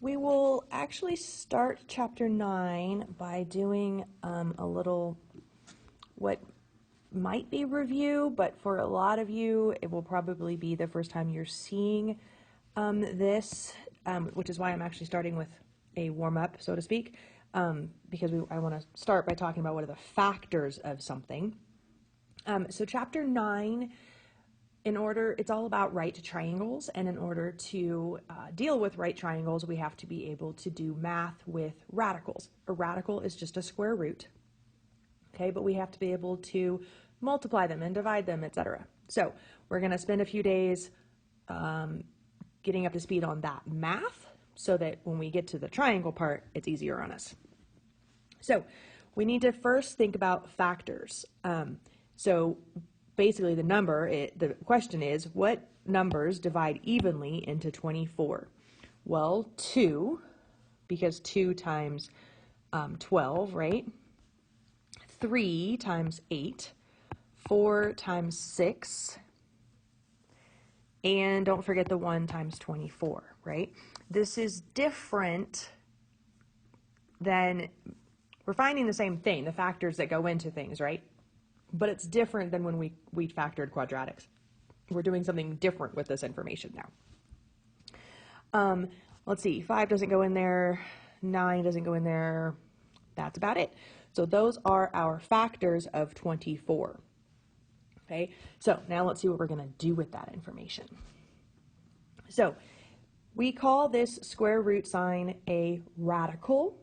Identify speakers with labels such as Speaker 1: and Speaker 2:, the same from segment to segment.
Speaker 1: We will actually start chapter 9 by doing a little what might be review, but for a lot of you, it will probably be the first time you're seeing this, which is why I'm actually starting with a warm-up, so to speak, because I want to start by talking about what are the factors of something. So chapter 9, it's all about right triangles, and in order to deal with right triangles, we have to be able to do math with radicals. A radical is just a square root, okay, but we have to be able to multiply them and divide them, etc. So we're going to spend a few days getting up to speed on that math so that when we get to the triangle part, it's easier on us. So we need to first think about factors. So basically the question is, what numbers divide evenly into 24? Well, 2, because 2 times 12, right? 3 times 8, 4 times 6, and don't forget the 1 times 24, right? This is different than, we're finding the same thing, the factors that go into things, right? But it's different than when we factored quadratics. We're doing something different with this information now. Let's see, 5 doesn't go in there, 9 doesn't go in there, that's about it. So those are our factors of 24. Okay, so now let's see what we're going to do with that information. So we call this square root sign a radical.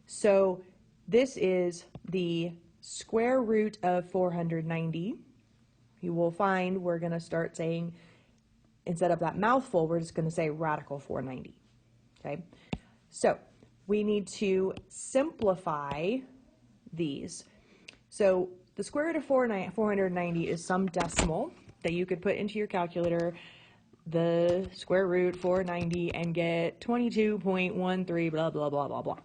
Speaker 1: So this is the square root of 490. You will find we're going to start saying, instead of that mouthful, we're just going to say radical 490. Okay, so we need to simplify these. So the square root of 490 is some decimal that you could put into your calculator, the square root 490, and get 22.13 blah blah blah blah blah.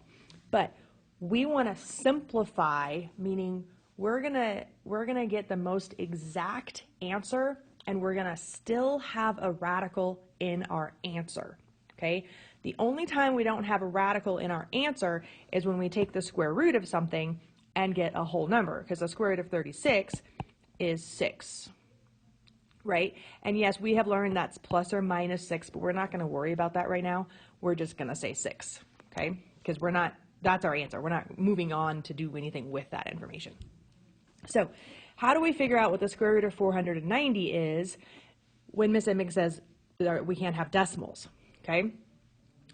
Speaker 1: But we want to simplify, meaning we're gonna get the most exact answer, and we're gonna still have a radical in our answer. Okay, the only time we don't have a radical in our answer is when we take the square root of something and get a whole number, because the square root of 36 is 6, right? And yes, we have learned that's plus or minus 6, but we're not going to worry about that right now. We're just going to say 6, okay? Because that's our answer. We're not moving on to do anything with that information. So how do we figure out what the square root of 490 is when Miss Emig says we can't have decimals, okay?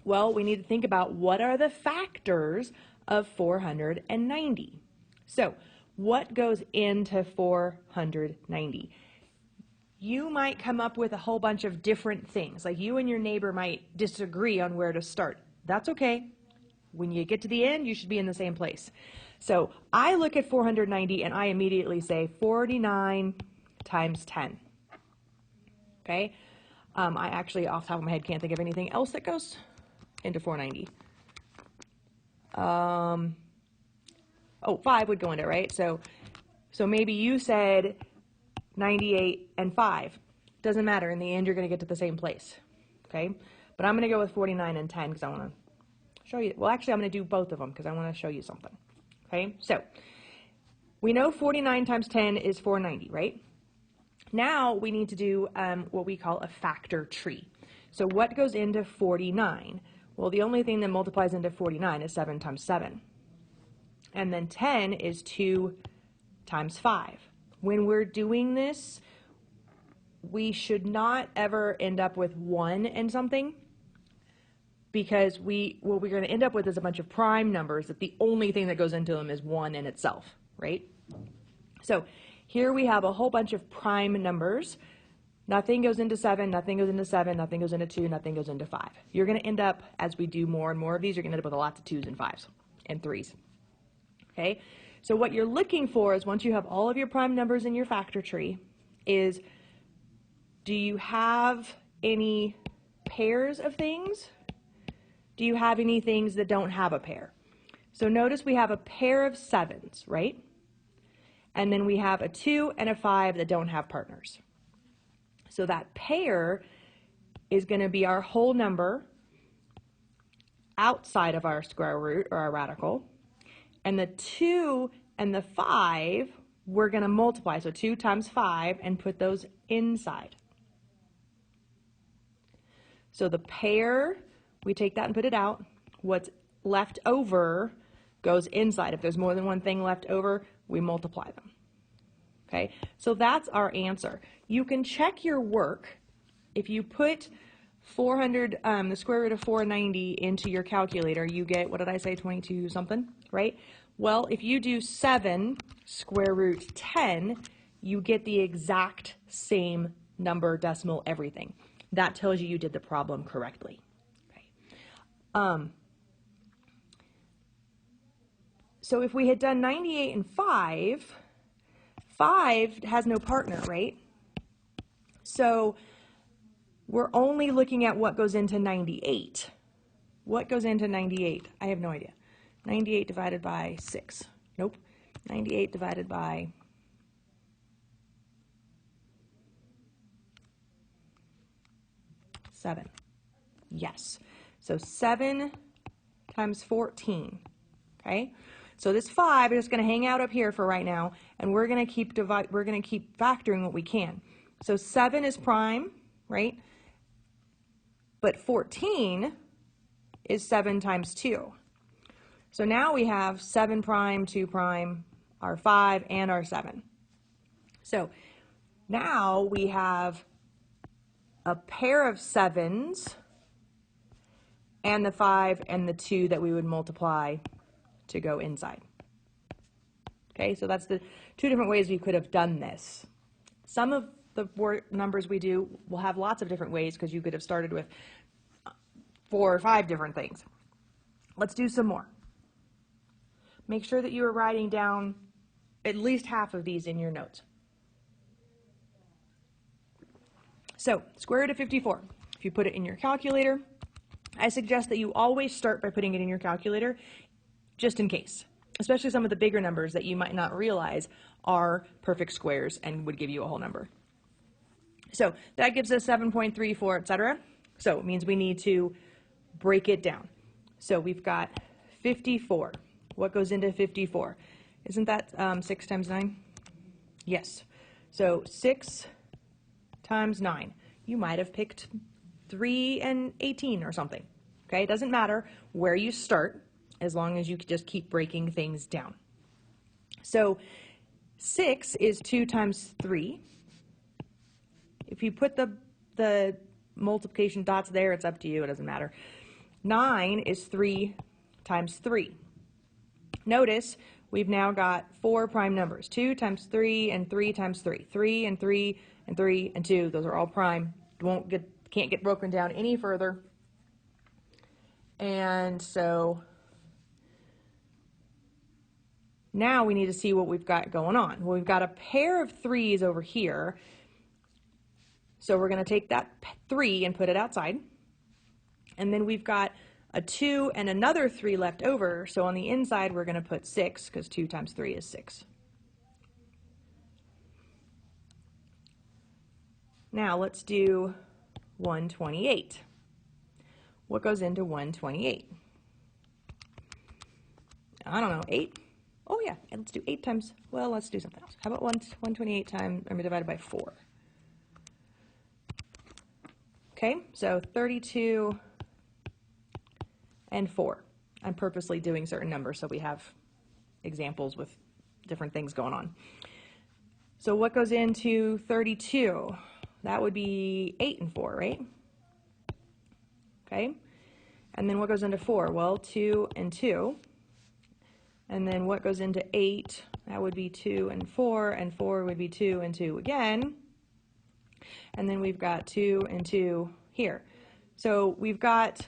Speaker 1: Well, we need to think about what are the factors of 490. So what goes into 490? You might come up with a whole bunch of different things. Like you and your neighbor might disagree on where to start. That's okay. When you get to the end, you should be in the same place. So I look at 490 and I immediately say 49 times 10. Okay? I actually, off the top of my head, can't think of anything else that goes into 490. 5 would go into it, right? So maybe you said 98 and 5. Doesn't matter. In the end, you're going to get to the same place, okay? But I'm going to go with 49 and 10 because I want to show you. Well, actually, I'm going to do both of them because I want to show you something, okay? So we know 49 times 10 is 490, right? Now we need to do what we call a factor tree. So what goes into 49? Well, the only thing that multiplies into 49 is 7 times 7. And then 10 is 2 times 5. When we're doing this, we should not ever end up with 1 and something, because what we're going to end up with is a bunch of prime numbers that the only thing that goes into them is 1 in itself, right? So here we have a whole bunch of prime numbers. Nothing goes into 7, nothing goes into 7, nothing goes into 2, nothing goes into 5. You're going to end up, as we do more and more of these, you're going to end up with lots of 2s and 5s and 3s. Okay, so what you're looking for is, once you have all of your prime numbers in your factor tree, is do you have any pairs of things? Do you have any things that don't have a pair? So notice we have a pair of 7s, right? And then we have a 2 and a 5 that don't have partners. So that pair is going to be our whole number outside of our square root or our radical. And the 2 and the 5, we're going to multiply. So 2 times 5 and put those inside. So the pair, we take that and put it out. What's left over goes inside. If there's more than one thing left over, we multiply them. Okay, so that's our answer. You can check your work. If you put 400, the square root of 490 into your calculator, you get, what did I say, 22 something, right? Well, if you do 7 square root 10, you get the exact same number, decimal, everything. That tells you did the problem correctly. Okay. So if we had done 98 and 5, 5 has no partner, right? So we're only looking at what goes into 98. What goes into 98? I have no idea. 98 divided by 6. Nope. 98 divided by 7. Yes. So 7 times 14. Okay? So this 5 is just going to hang out up here for right now, and we're going to keep factoring what we can. So 7 is prime, right? But 14 is 7 times 2. So now we have 7 prime, 2 prime, our 5, and our 7. So now we have a pair of 7s and the 5 and the 2 that we would multiply to go inside. Okay, so that's the 2 different ways we could have done this. Some of the numbers we do will have lots of different ways because you could have started with 4 or 5 different things. Let's do some more. Make sure that you are writing down at least half of these in your notes. So, square root of 54. If you put it in your calculator, I suggest that you always start by putting it in your calculator, just in case. Especially some of the bigger numbers that you might not realize are perfect squares and would give you a whole number. So, that gives us 7.34, etc. So, it means we need to break it down. So, we've got 54. What goes into 54? Isn't that 6 times 9? Yes. So 6 times 9. You might have picked 3 and 18 or something. Okay, it doesn't matter where you start as long as you just keep breaking things down. So 6 is 2 times 3. If you put the multiplication dots there, it's up to you. It doesn't matter. 9 is 3 times 3. Notice we've now got 4 prime numbers. 2 times 3 and 3 times 3. 3 and 3 and 3 and 2. Those are all prime. Can't get broken down any further. And so now we need to see what we've got going on. Well, we've got a pair of 3s over here. So we're going to take that 3 and put it outside. And then we've got a 2 and another 3 left over, so on the inside we're going to put 6, because 2 times 3 is 6. Now let's do 128. What goes into 128? I don't know, 8? Oh yeah, and let's do 8 times, well, let's do something else. How about 128 times, divided by 4? Okay, so 32 and 4. I'm purposely doing certain numbers so we have examples with different things going on. So what goes into 32? That would be 8 and 4, right? Okay. And then what goes into 4? Well, 2 and 2. And then what goes into 8? That would be 2 and 4 would be 2 and 2 again. And then we've got 2 and 2 here. So we've got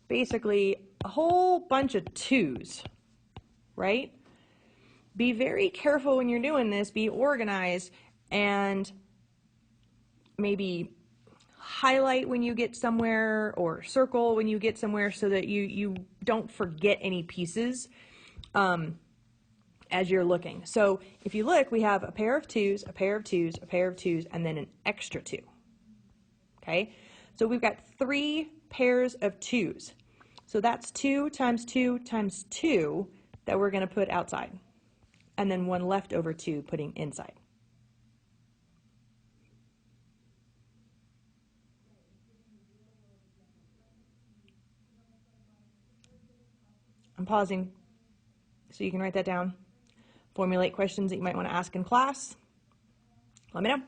Speaker 1: basically a whole bunch of 2s, right? Be very careful when you're doing this, be organized, and maybe highlight when you get somewhere or circle when you get somewhere so that you don't forget any pieces as you're looking. So if you look, we have a pair of 2s, a pair of 2s, a pair of 2s, and then an extra 2. Okay? So we've got 3 pairs of 2s. So that's 2 times 2 times 2 that we're going to put outside. And then 1 leftover 2 putting inside. I'm pausing so you can write that down. Formulate questions that you might want to ask in class. Let me know.